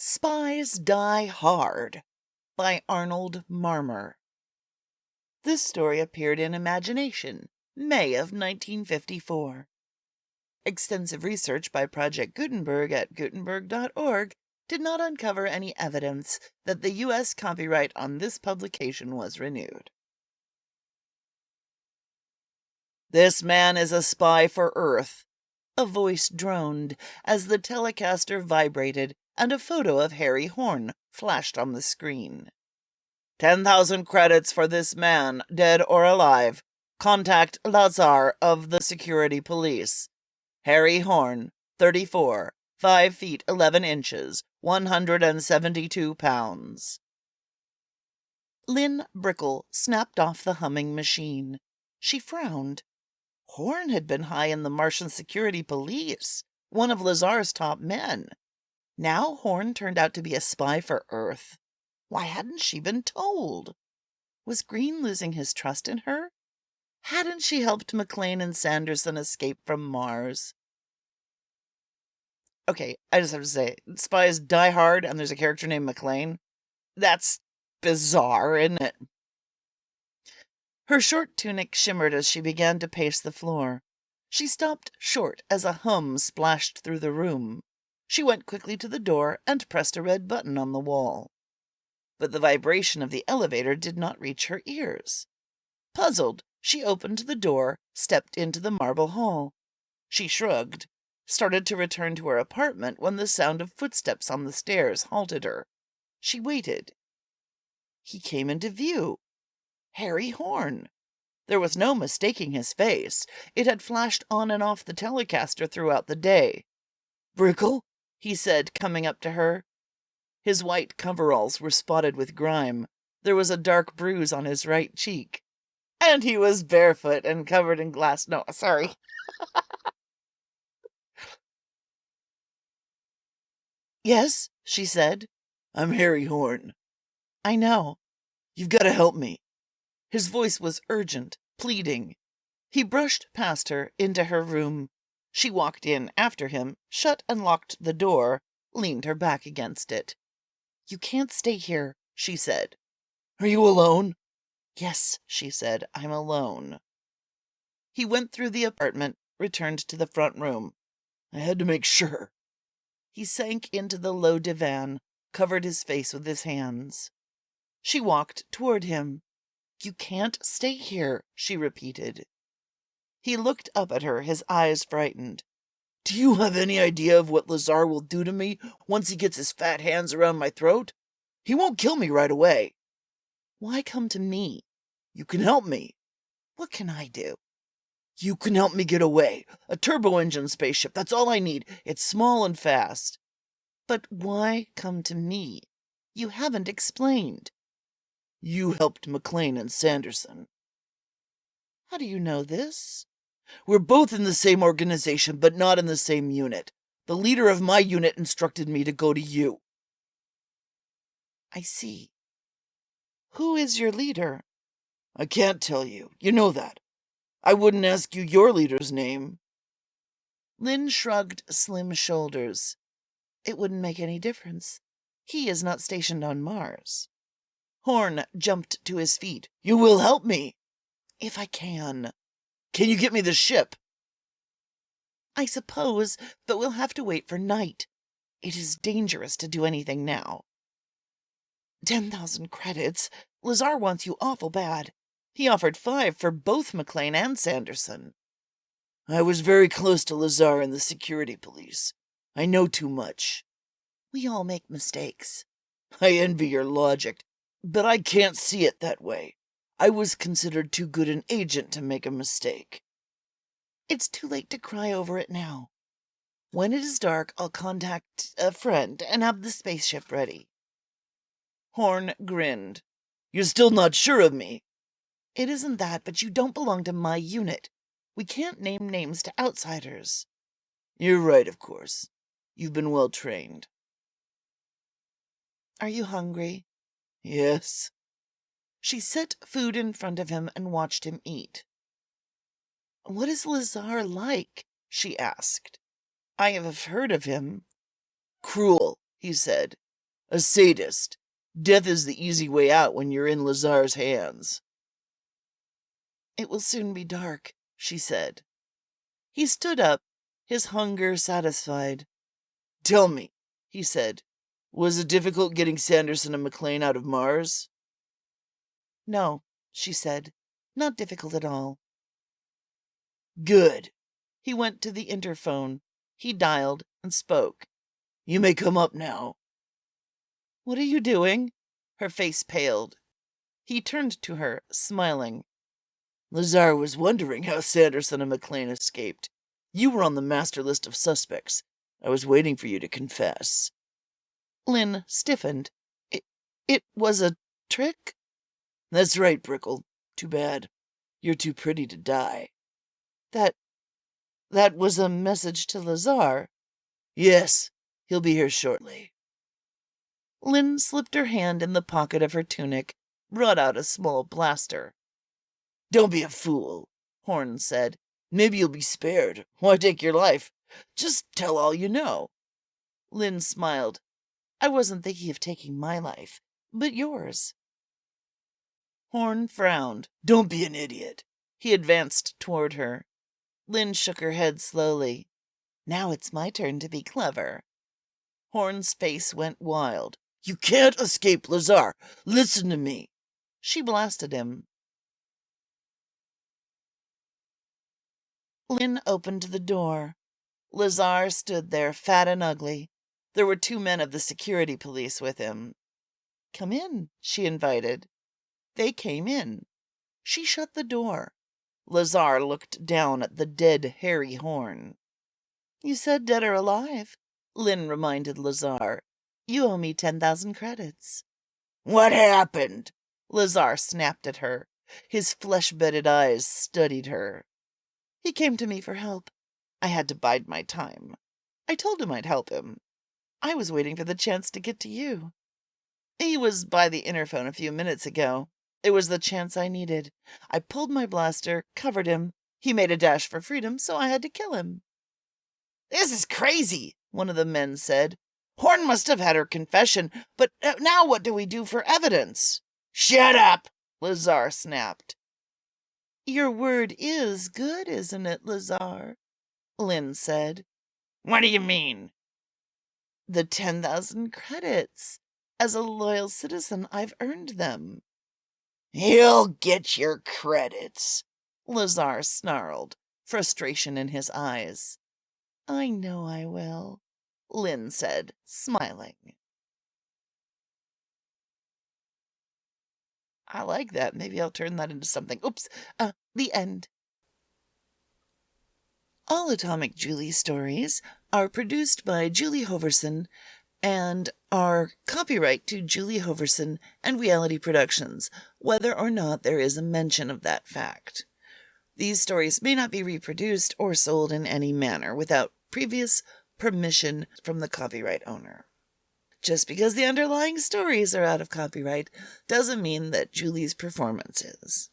Spies Die Hard by Arnold Marmor. This story appeared in Imagination, May of 1954. Extensive research by Project Gutenberg at Gutenberg.org did not uncover any evidence that the U.S. copyright on this publication was renewed. "This man is a spy for Earth," a voice droned as the Telecaster vibrated and a photo of Harry Horn flashed on the screen. 10,000 credits for this man, dead or alive. Contact Lazar of the Security Police. Harry Horn, 34, 5 feet 11 inches, 172 pounds. Lynn Brickle snapped off the humming machine. She frowned. Horn had been high in the Martian Security Police, one of Lazar's top men. Now Horn turned out to be a spy for Earth. Why hadn't she been told? Was Green losing his trust in her? Hadn't she helped McClane and Sanderson escape from Mars? Okay, I just have to say, Spies Die Hard and there's a character named McClane. That's bizarre, isn't it? Her short tunic shimmered as she began to pace the floor. She stopped short as a hum splashed through the room. She went quickly to the door and pressed a red button on the wall. But the vibration of the elevator did not reach her ears. Puzzled, she opened the door, stepped into the marble hall. She shrugged, started to return to her apartment when the sound of footsteps on the stairs halted her. She waited. He came into view. Harry Horn. There was no mistaking his face. It had flashed on and off the Telecaster throughout the day. "Brickle?" he said, coming up to her. His white coveralls were spotted with grime. There was a dark bruise on his right cheek. And he was barefoot and covered in glass. No, sorry. "Yes," she said. "I'm Harry Horn." "I know." "You've got to help me." His voice was urgent, pleading. He brushed past her into her room. She walked in after him, shut and locked the door, leaned her back against it. "You can't stay here," she said. "Are you alone?" "Yes," she said, "I'm alone." He went through the apartment, returned to the front room. "I had to make sure." He sank into the low divan, covered his face with his hands. She walked toward him. "You can't stay here," she repeated. He looked up at her, his eyes frightened. "Do you have any idea of what Lazar will do to me once he gets his fat hands around my throat? He won't kill me right away." "Why come to me?" "You can help me." "What can I do?" "You can help me get away. A turbo-engine spaceship, that's all I need. It's small and fast." "But why come to me? You haven't explained." "You helped McClane and Sanderson." "How do you know this?" "We're both in the same organization, but not in the same unit. The leader of my unit instructed me to go to you." "I see. Who is your leader?" "I can't tell you. You know that. I wouldn't ask you your leader's name." Lynn shrugged slim shoulders. "It wouldn't make any difference. He is not stationed on Mars." Horn jumped to his feet. "You will help me?" "If I can." "Can you get me the ship?" "I suppose, but we'll have to wait for night. It is dangerous to do anything now." 10,000 credits. Lazar wants you awful bad. He offered 5 for both McClane and Sanderson." "I was very close to Lazar and the Security Police. I know too much." "We all make mistakes." "I envy your logic, but I can't see it that way. I was considered too good an agent to make a mistake." "It's too late to cry over it now. When it is dark, I'll contact a friend and have the spaceship ready." Horn grinned. "You're still not sure of me?" "It isn't that, but you don't belong to my unit. We can't name names to outsiders." "You're right, of course. You've been well trained." "Are you hungry?" "Yes." She set food in front of him and watched him eat. "What is Lazar like?" she asked. "I have heard of him." "Cruel," he said. A sadist. Death is the easy way out when you're in Lazar's hands. It will soon be dark, she said. He stood up, his hunger satisfied. Tell me, he said, was it difficult getting Sanderson and McLean out of Mars? No, she said, not difficult at all. Good. He went to the interphone. He dialed and spoke. You may come up now. What are you doing? Her face paled. He turned to her, smiling. Lazar was wondering how Sanderson and McLean escaped. You were on the master list of suspects. I was waiting for you to confess. Lynn stiffened. It was a trick? That's right, Brickle. Too bad. You're too pretty to die. That was a message to Lazar? Yes, he'll be here shortly. Lynn slipped her hand in the pocket of her tunic, brought out a small blaster. Don't be a fool, Horn said. Maybe you'll be spared. Why take your life? Just tell all you know. Lynn smiled. I wasn't thinking of taking my life, but yours. Horn frowned. Don't be an idiot. He advanced toward her. Lynn shook her head slowly. Now it's my turn to be clever. Horn's face went wild. You can't escape Lazar. Listen to me. She blasted him. Lynn opened the door. Lazar stood there, fat and ugly. There were 2 men of the security police with him. Come in, she invited. They came in. She shut the door. Lazar looked down at the dead Harry Horn. You said dead or alive, Lynn reminded Lazar. You owe me 10,000 credits. What happened? Lazar snapped at her. His flesh-bedded eyes studied her. He came to me for help. I had to bide my time. I told him I'd help him. I was waiting for the chance to get to you. He was by the interphone a few minutes ago. It was the chance I needed. I pulled my blaster, covered him. He made a dash for freedom, so I had to kill him. This is crazy, one of the men said. Horn must have had her confession, but now what do we do for evidence? Shut up, Lazar snapped. Your word is good, isn't it, Lazar? Lynn said. What do you mean? The 10,000 credits. As a loyal citizen, I've earned them. You'll get your credits, Lazar snarled, frustration in his eyes. I know I will, Lynn said, smiling. I like that. Maybe I'll turn that into something. Oops. The end. All Atomic Julie stories are produced by Julie Hoverson and are copyright to Julie Hoverson and Reality Productions, whether or not there is a mention of that fact. These stories may not be reproduced or sold in any manner without previous permission from the copyright owner. Just because the underlying stories are out of copyright doesn't mean that Julie's performance is.